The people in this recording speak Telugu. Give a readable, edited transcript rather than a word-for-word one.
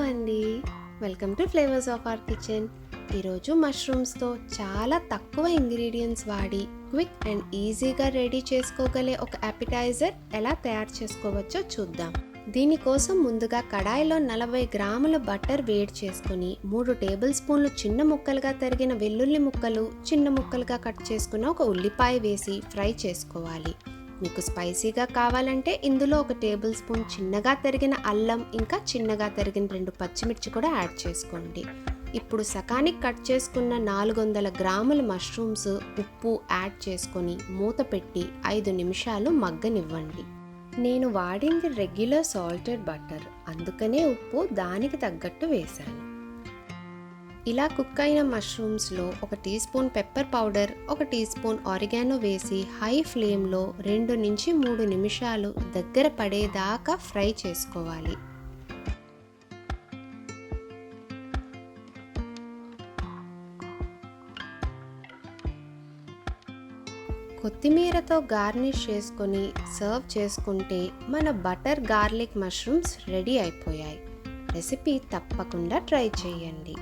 అండి. Welcome to flavours of our kitchen. ఈరోజు మష్రూమ్స్తో చాలా తక్కువ ఇంగ్రీడియంట్స్ వాడి క్విక్ అండ్ ఈజీగా రెడీ చేసుకోగలే ఒక అపెటైజర్ ఎలా తయారు చేసుకోవచ్చో చూద్దాం. దీనికోసం ముందుగా కడాయిలో 40 గ్రాముల బటర్ వేడి చేసుకుని 3 టేబుల్ స్పూన్లు చిన్న ముక్కలుగా తరిగిన వెల్లుల్లి ముక్కలు, చిన్న ముక్కలుగా కట్ చేసుకున్న ఒక ఉల్లిపాయ వేసి ఫ్రై చేసుకోవాలి. మీకు స్పైసీగా కావాలంటే ఇందులో 1 టేబుల్ స్పూన్ చిన్నగా తరిగిన అల్లం, ఇంకా చిన్నగా తరిగిన 2 పచ్చిమిర్చి కూడా యాడ్ చేసుకోండి. ఇప్పుడు సకానికి కట్ చేసుకున్న 400 గ్రాముల మష్రూమ్స్, ఉప్పు యాడ్ చేసుకొని మూత పెట్టి 5 నిమిషాలు మగ్గనివ్వండి. నేను వాడింది రెగ్యులర్ సాల్టెడ్ బటర్, అందుకనే ఉప్పు దానికి తగ్గట్టు వేశాను. ఇలా కుక్ అయిన మష్రూమ్స్లో 1 tea spoon pepper powder, 1 tea spoon oregano వేసి హై ఫ్లేమ్లో 2 నుంచి 3 నిమిషాలు దగ్గర పడేదాకా ఫ్రై చేసుకోవాలి. కొత్తిమీరతో గార్నిష్ చేసుకొని సర్వ్ చేసుకుంటే మన బటర్ గార్లిక్ మష్రూమ్స్ రెడీ అయిపోయాయి. రెసిపీ తప్పకుండా ట్రై చేయండి.